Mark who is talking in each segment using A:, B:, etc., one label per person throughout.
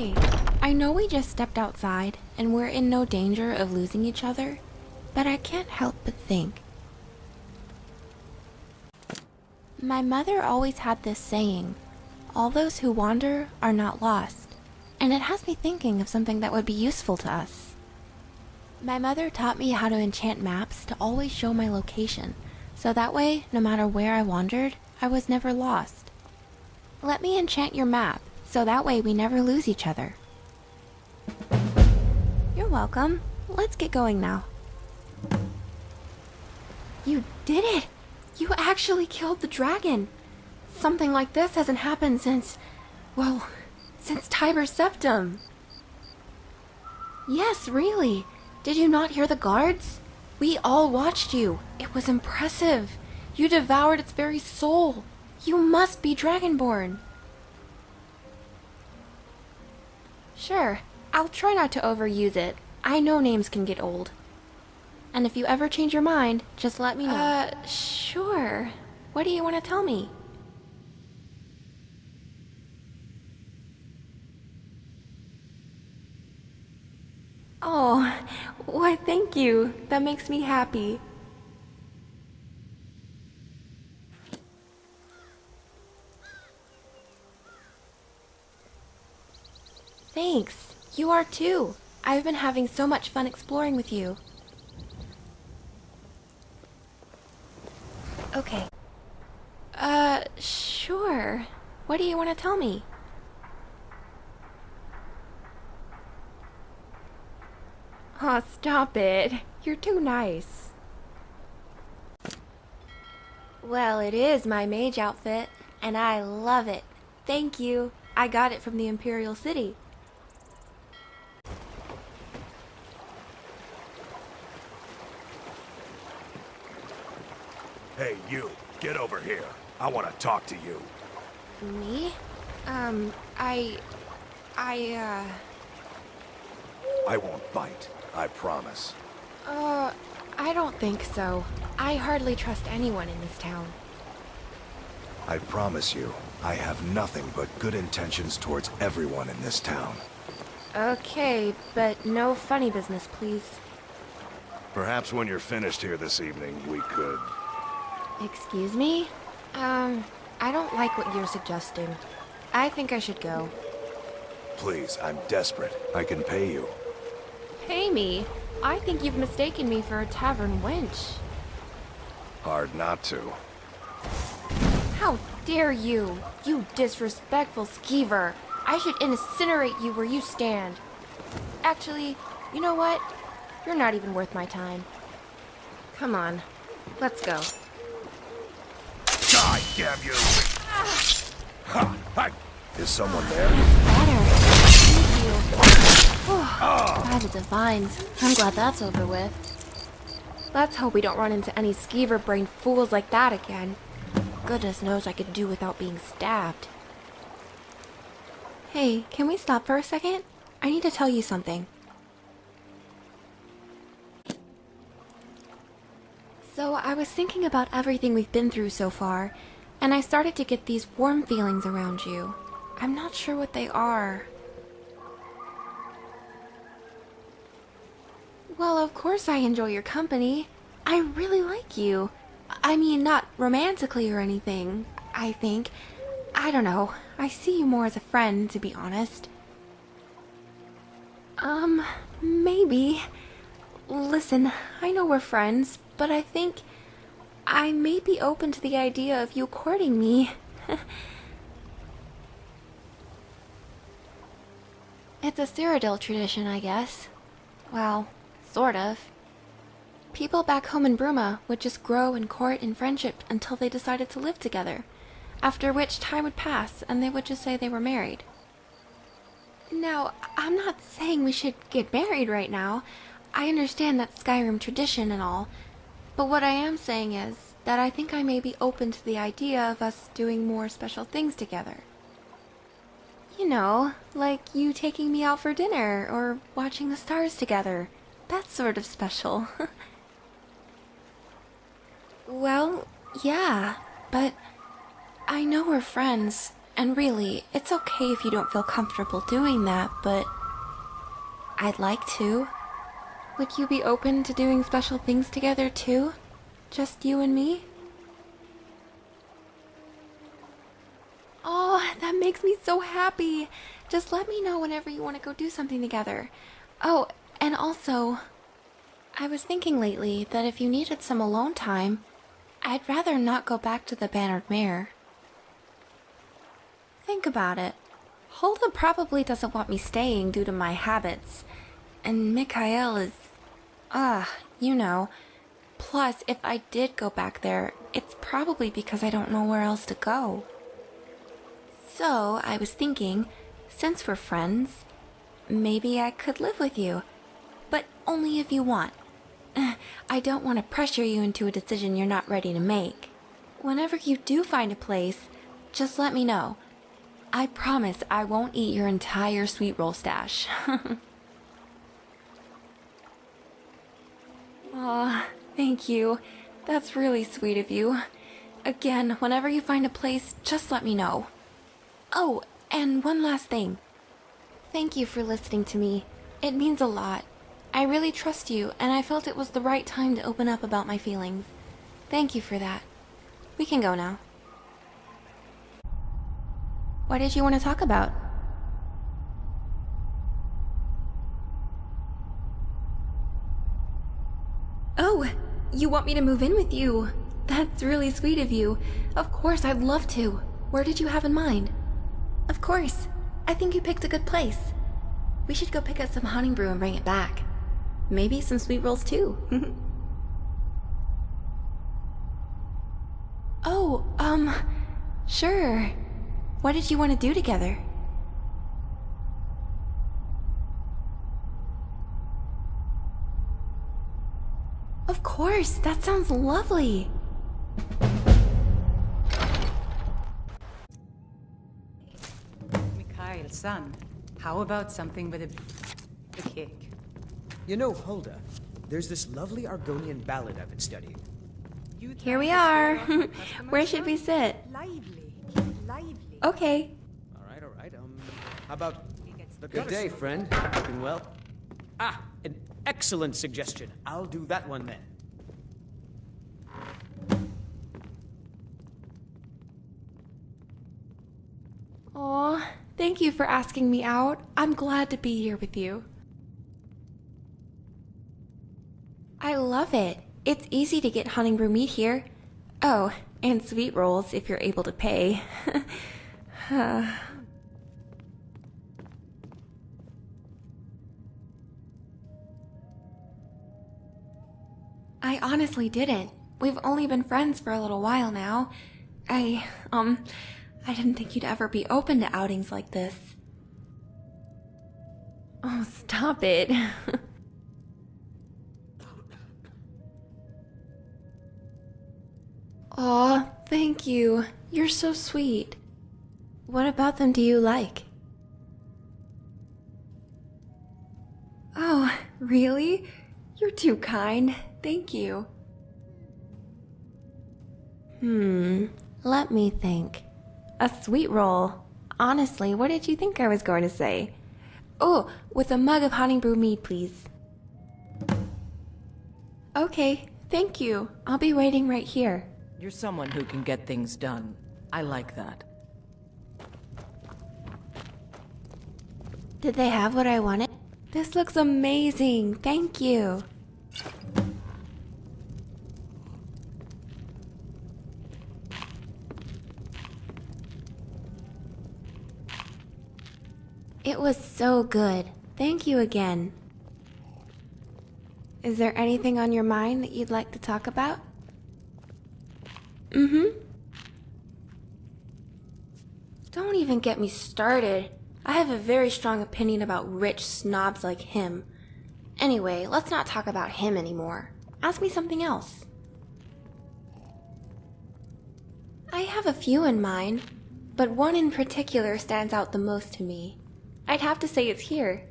A: Hey, I know we just stepped outside and we're in no danger of losing each other, but I can't help but think. My mother always had this saying, all those who wander are not lost, and it has me thinking of something that would be useful to us. My mother taught me how to enchant maps to always show my location, so that way, no matter where I wandered, I was never lost. Let me enchant your map, so that way we never lose each other. You're welcome. Let's get going now. You did it! You actually killed the dragon! Something like this hasn't happened since Tiber Septim. Yes, really. Did you not hear the guards? We all watched you. It was impressive. You devoured its very soul. You must be Dragonborn. Sure, I'll try not to overuse it. I know names can get old. And if you ever change your mind, just let me know. Sure. What do you want to tell me? Oh, why thank you. That makes me happy. Thanks. You are too. I've been having so much fun exploring with you. Okay. Sure. What do you want to tell me? Aw, stop it. You're too nice. Well, it is my mage outfit, and I love it. Thank you. I got it from the Imperial City.
B: Hey, you, get over here. I want to talk to you.
A: Me?
B: I won't bite, I promise.
A: I don't think so. I hardly trust anyone in this town.
B: I promise you, I have nothing but good intentions towards everyone in this town.
A: Okay, but no funny business, please.
B: Perhaps when you're finished here this evening, we could...
A: Excuse me? I don't like what you're suggesting. I think I should go.
B: Please, I'm desperate. I can pay you.
A: Pay me? I think you've mistaken me for a tavern wench.
B: Hard not to.
A: How dare you! You disrespectful skeever! I should incinerate you where you stand. Actually, you know what? You're not even worth my time. Come on, let's go.
B: Die, damn you! Ha! Hi! Is someone there?
A: Better. Thank you. Battle Divines. I'm glad that's over with. Let's hope we don't run into any skeever-brained fools like that again. Goodness knows I could do without being stabbed. Hey, can we stop for a second? I need to tell you something. So I was thinking about everything we've been through so far, and I started to get these warm feelings around you. I'm not sure what they are. Well, of course I enjoy your company. I really like you. I mean, not romantically or anything, I think. I don't know. I see you more as a friend, to be honest. Maybe. Listen, I know we're friends, but I think I may be open to the idea of you courting me. It's a Cyrodiil tradition, I guess. Well, sort of. People back home in Bruma would just grow and court in friendship until they decided to live together, after which time would pass and they would just say they were married. Now, I'm not saying we should get married right now. I understand that's Skyrim tradition and all, but what I am saying is that I think I may be open to the idea of us doing more special things together. You know, like you taking me out for dinner or watching the stars together. That sort of special. Well, yeah, but I know we're friends, And really, it's okay if you don't feel comfortable doing that, but I'd like to. Would you be open to doing special things together too? Just you and me? Oh, that makes me so happy. Just let me know whenever you want to go do something together. Oh, and also, I was thinking lately that if you needed some alone time, I'd rather not go back to the Bannered Mare. Think about it. Hulda probably doesn't want me staying due to my habits. And Mikhail is... you know. Plus, if I did go back there, it's probably because I don't know where else to go. So, I was thinking, since we're friends, maybe I could live with you. But only if you want. I don't want to pressure you into a decision you're not ready to make. Whenever you do find a place, just let me know. I promise I won't eat your entire sweet roll stash. Aw, thank you. That's really sweet of you. Again, whenever you find a place, just let me know. Oh, and one last thing. Thank you for listening to me. It means a lot. I really trust you, and I felt it was the right time to open up about my feelings. Thank you for that. We can go now. What did you want to talk about? Oh, you want me to move in with you? That's really sweet of you. Of course, I'd love to. Where did you have in mind? Of course. I think you picked a good place. We should go pick up some honey brew and bring it back. Maybe some sweet rolls too. Oh, sure. What did you want to do together? Of course, that sounds lovely.
C: Mikhail's son, how about something with a cake?
D: You know, Hulda, there's this lovely Argonian ballad I've been studying.
A: Here we are. Where should we sit?
C: Lively, lively.
A: Okay.
D: All right. How about...
C: Good
D: Good day, friend. Looking well? Ah, an excellent suggestion. I'll do that one then.
A: Aw, thank you for asking me out. I'm glad to be here with you. I love it. It's easy to get honey brew meat here. Oh, and sweet rolls if you're able to pay. I honestly didn't. We've only been friends for a little while now. I didn't think you'd ever be open to outings like this. Oh, stop it. Aw, thank you. You're so sweet. What about them do you like? Oh, really? You're too kind. Thank you. Let me think. A sweet roll. Honestly, what did you think I was going to say? Oh, with a mug of honey brew mead, please. Okay, thank you. I'll be waiting right here.
C: You're someone who can get things done. I like that.
A: Did they have what I wanted? This looks amazing. Thank you. It was so good. Thank you again. Is there anything on your mind that you'd like to talk about? Don't even get me started. I have a very strong opinion about rich snobs like him. Anyway, let's not talk about him anymore. Ask me something else. I have a few in mind, but one in particular stands out the most to me. I'd have to say it's here.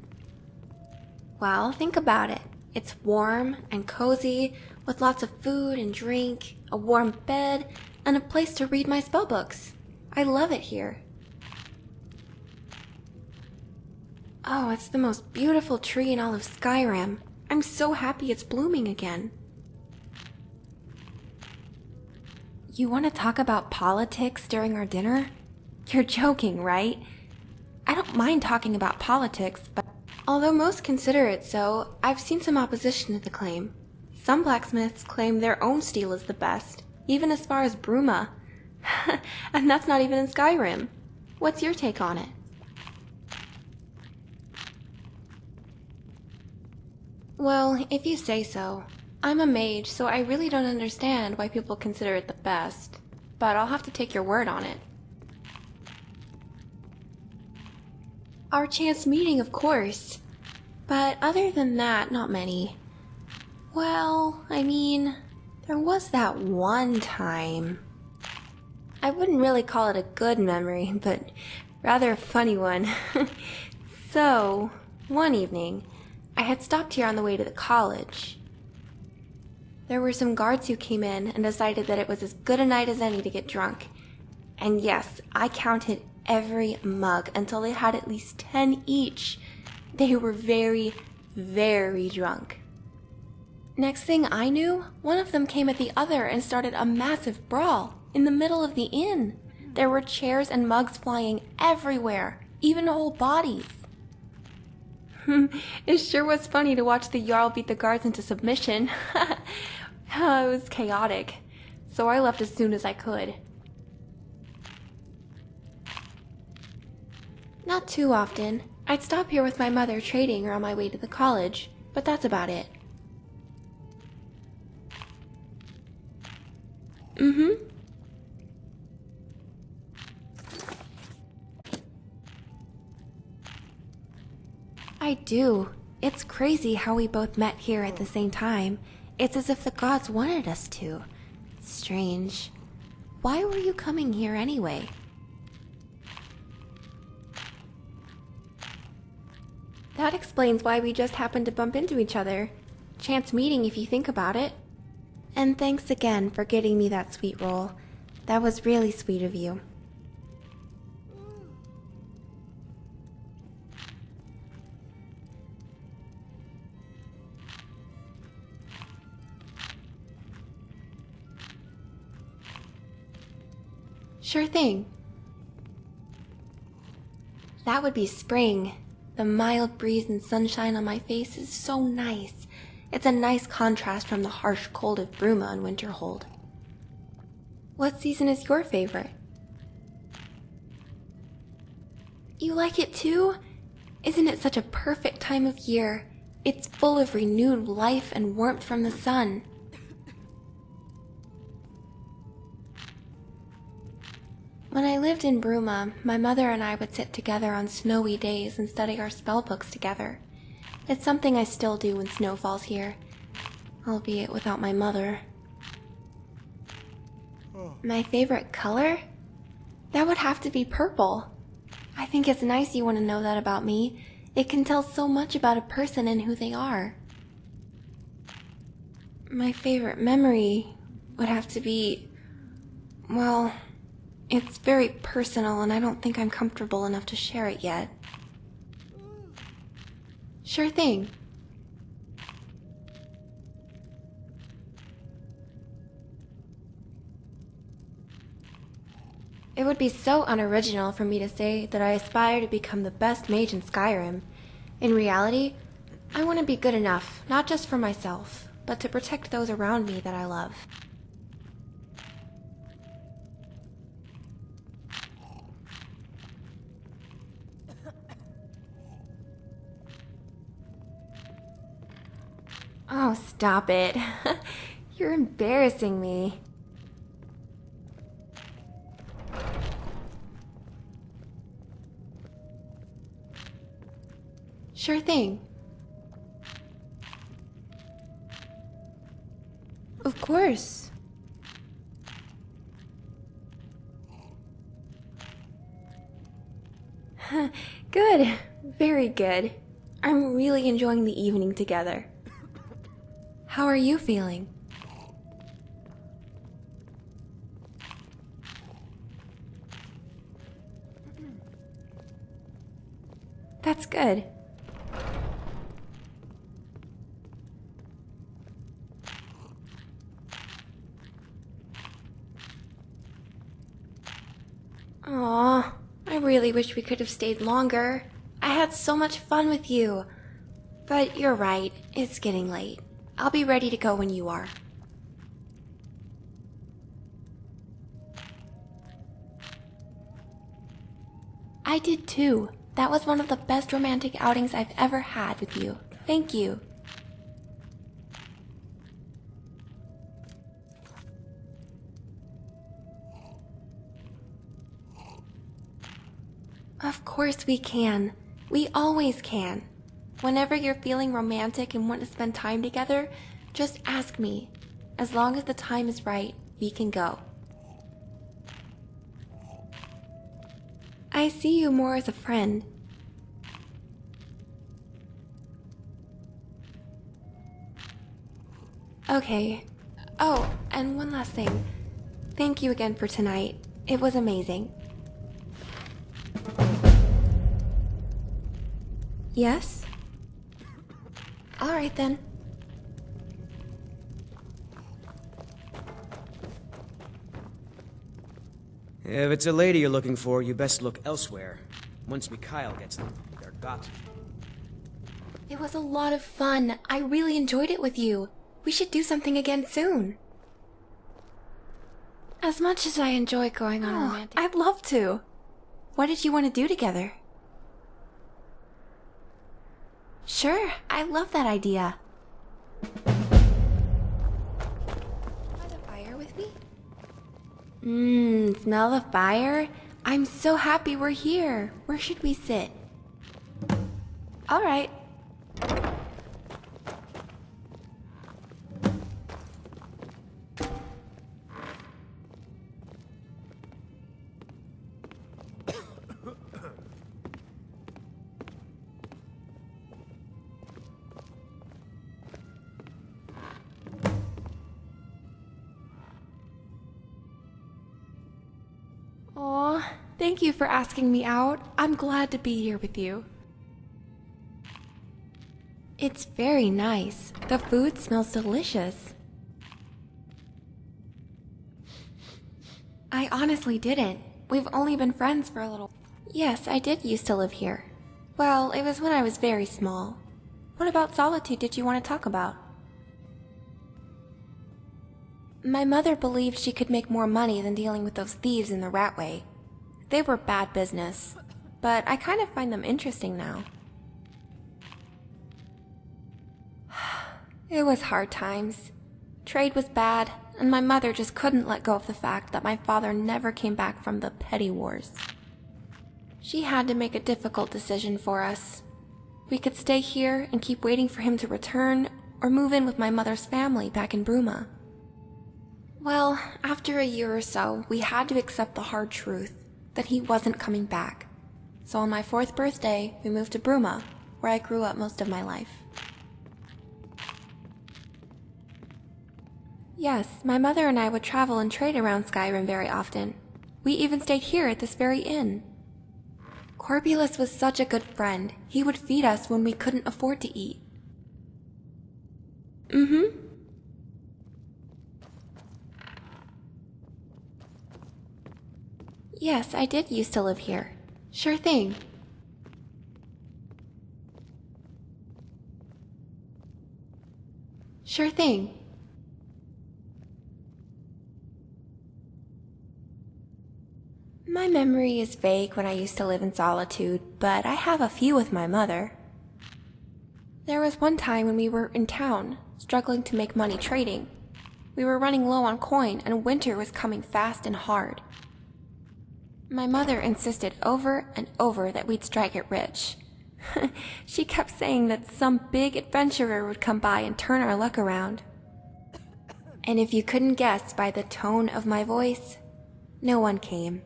A: Well, think about it. It's warm and cozy, with lots of food and drink, a warm bed, and a place to read my spellbooks. I love it here. Oh, it's the most beautiful tree in all of Skyrim. I'm so happy it's blooming again. You want to talk about politics during our dinner? You're joking, right? I don't mind talking about politics, but although most consider it so, I've seen some opposition to the claim. Some blacksmiths claim their own steel is the best, even as far as Bruma. And that's not even in Skyrim. What's your take on it? Well, if you say so. I'm a mage, so I really don't understand why people consider it the best. But I'll have to take your word on it. Our chance meeting, of course. But other than that, not many. Well, I mean, there was that one time. I wouldn't really call it a good memory, but rather a funny one. So, one evening, I had stopped here on the way to the college. There were some guards who came in and decided that it was as good a night as any to get drunk. And yes, I counted every mug until they had at least 10 each. They were very, very drunk. Next thing I knew, one of them came at the other and started a massive brawl in the middle of the inn. There were chairs and mugs flying everywhere, even whole bodies. It sure was funny to watch the Jarl beat the guards into submission. It was chaotic, so I left as soon as I could. Not too often. I'd stop here with my mother trading her on my way to the college, but that's about it. I do. It's crazy how we both met here at the same time. It's as if the gods wanted us to. Strange. Why were you coming here anyway? That explains why we just happened to bump into each other. Chance meeting if you think about it. And thanks again for getting me that sweet roll. That was really sweet of you. Sure thing. That would be spring. The mild breeze and sunshine on my face is so nice. It's a nice contrast from the harsh cold of Bruma and Winterhold. What season is your favorite? You like it too? Isn't it such a perfect time of year? It's full of renewed life and warmth from the sun. When I lived in Bruma, my mother and I would sit together on snowy days and study our spellbooks together. It's something I still do when snow falls here, albeit without my mother. My favorite color? That would have to be purple. I think it's nice you want to know that about me. It can tell so much about a person and who they are. My favorite memory would have to be, well, it's very personal and I don't think I'm comfortable enough to share it yet. Sure thing. It would be so unoriginal for me to say that I aspire to become the best mage in Skyrim. In reality, I want to be good enough, not just for myself, but to protect those around me that I love. Oh, stop it. You're embarrassing me. Sure thing. Of course. Good. Very good. I'm really enjoying the evening together. How are you feeling? That's good. really wish we could have stayed longer. I had so much fun with you. But you're right, it's getting late. I'll be ready to go when you are. I did too. That was one of the best romantic outings I've ever had with you. Thank you. Of course we can. We always can. Whenever you're feeling romantic and want to spend time together, just ask me. As long as the time is right, we can go. I see you more as a friend. Okay. Oh, and one last thing. Thank you again for tonight. It was amazing. Yes? Alright then.
D: If it's a lady you're looking for, you best look elsewhere. Once Mikhail gets them, they're got.
A: It was a lot of fun. I really enjoyed it with you. We should do something again soon. As much as I enjoy going on romantic... I'd love to. What did you want to do together? Sure, I love that idea. By the fire with me? Smell the fire? I'm so happy we're here. Where should we sit? All right. Aw, thank you for asking me out. I'm glad to be here with you. It's very nice. The food smells delicious. I honestly didn't. We've only been friends for a little... Yes, I did used to live here. Well, it was when I was very small. What about Solitude did you want to talk about? My mother believed she could make more money than dealing with those thieves in the Ratway. They were bad business, but I kind of find them interesting now. It was hard times. Trade was bad, and my mother just couldn't let go of the fact that my father never came back from the petty wars. She had to make a difficult decision for us. We could stay here and keep waiting for him to return, or move in with my mother's family back in Bruma. Well, after a year or so, we had to accept the hard truth that he wasn't coming back. So on my 4th birthday, we moved to Bruma, where I grew up most of my life. Yes, my mother and I would travel and trade around Skyrim very often. We even stayed here at this very inn. Corpulus was such a good friend. He would feed us when we couldn't afford to eat. Yes, I did used to live here. Sure thing. Sure thing. My memory is vague when I used to live in Solitude, but I have a few with my mother. There was one time when we were in town, struggling to make money trading. We were running low on coin and winter was coming fast and hard. My mother insisted over and over that we'd strike it rich. She kept saying that some big adventurer would come by and turn our luck around. And if you couldn't guess by the tone of my voice, no one came.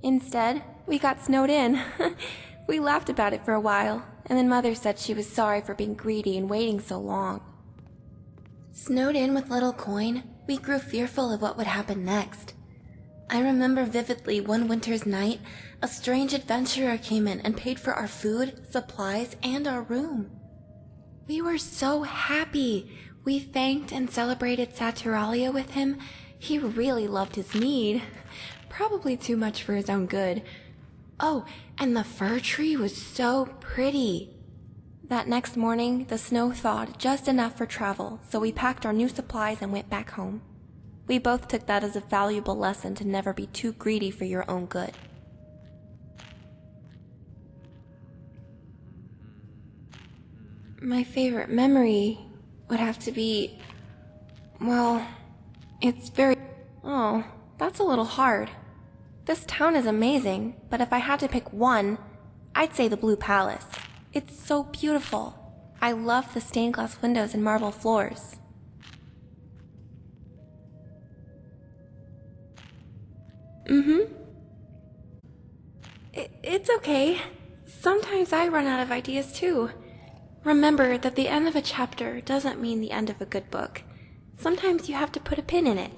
A: Instead, we got snowed in. We laughed about it for a while, and then Mother said she was sorry for being greedy and waiting so long. Snowed in with little coin, we grew fearful of what would happen next. I remember vividly one winter's night, a strange adventurer came in and paid for our food, supplies, and our room. We were so happy. We thanked and celebrated Saturalia with him. He really loved his mead. Probably too much for his own good. Oh, and the fir tree was so pretty. That next morning, the snow thawed just enough for travel, so we packed our new supplies and went back home. We both took that as a valuable lesson to never be too greedy for your own good. My favorite memory would have to be... well, it's very... oh, that's a little hard. This town is amazing, but if I had to pick one, I'd say the Blue Palace. It's so beautiful. I love the stained glass windows and marble floors. It's okay. Sometimes I run out of ideas too. Remember that the end of a chapter doesn't mean the end of a good book. Sometimes you have to put a pin in it.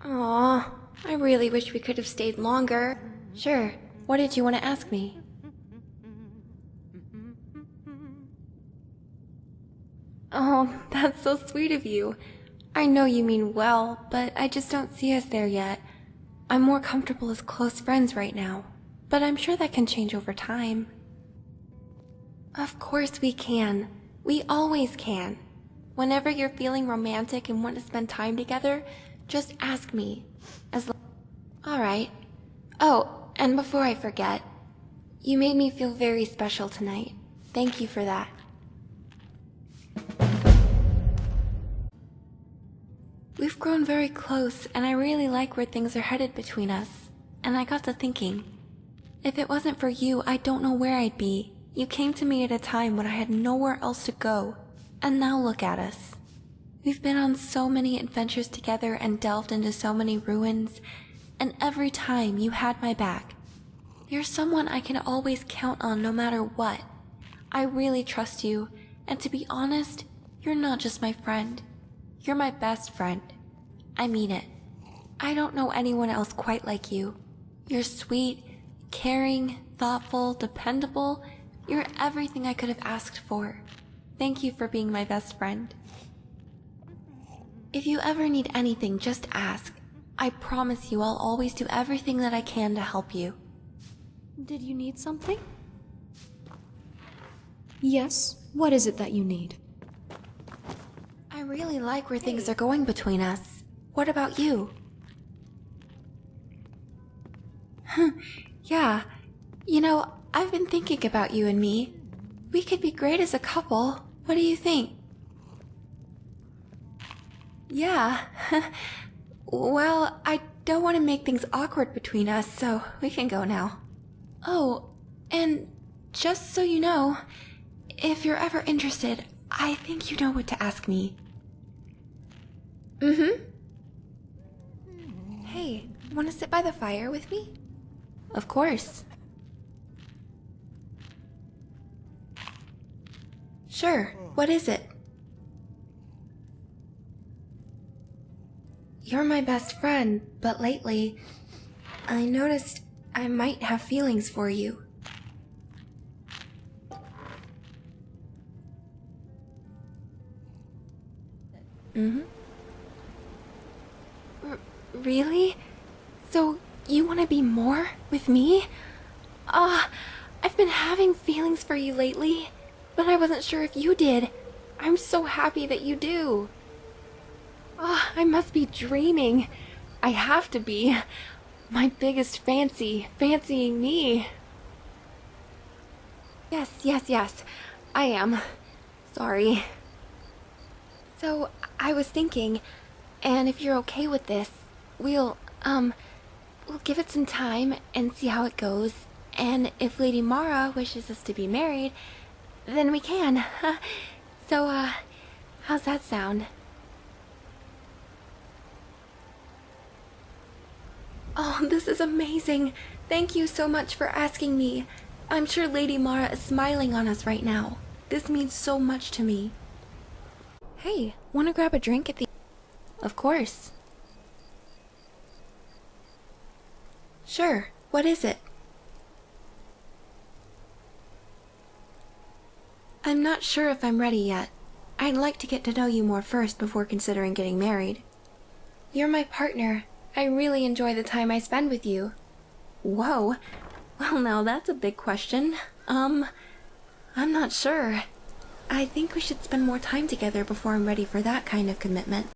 A: Aw, I really wish we could have stayed longer. Sure, what did you want to ask me? Oh, that's so sweet of you. I know you mean well, but I just don't see us there yet. I'm more comfortable as close friends right now, but I'm sure that can change over time. Of course we can. We always can. Whenever you're feeling romantic and want to spend time together, just ask me. Alright. Oh, and before I forget, you made me feel very special tonight. Thank you for that. We've grown very close, and I really like where things are headed between us. And I got to thinking, if it wasn't for you, I don't know where I'd be. You came to me at a time when I had nowhere else to go, and now look at us. We've been on so many adventures together and delved into so many ruins, and every time you had my back. You're someone I can always count on no matter what. I really trust you, and to be honest, you're not just my friend. You're my best friend. I mean it. I don't know anyone else quite like you. You're sweet, caring, thoughtful, dependable. You're everything I could have asked for. Thank you for being my best friend. If you ever need anything, just ask. I promise you I'll always do everything that I can to help you.
E: Did you need something? Yes. What is it that you need?
A: I really like where things are going between us. What about you? Yeah. You know, I've been thinking about you and me. We could be great as a couple. What do you think? Yeah. Well, I don't want to make things awkward between us, so we can go now. Oh, and just so you know, if you're ever interested, I think you know what to ask me. Hey, want to sit by the fire with me? Of course. Sure, what is it? You're my best friend, but lately, I noticed I might have feelings for you. Really? So, you want to be more with me? I've been having feelings for you lately, but I wasn't sure if you did. I'm so happy that you do. I must be dreaming. I have to be. My biggest fancying me. Yes, I am. Sorry. So, I was thinking, and if you're okay with this, we'll give it some time and see how it goes. And if Lady Mara wishes us to be married, then we can. So, how's that sound? Oh, this is amazing. Thank you so much for asking me. I'm sure Lady Mara is smiling on us right now. This means so much to me. Hey, wanna grab a drink at the... Of course. Sure, what is it? I'm not sure if I'm ready yet. I'd like to get to know you more first before considering getting married. You're my partner. I really enjoy the time I spend with you. Whoa. Well, now that's a big question. I'm not sure. I think we should spend more time together before I'm ready for that kind of commitment.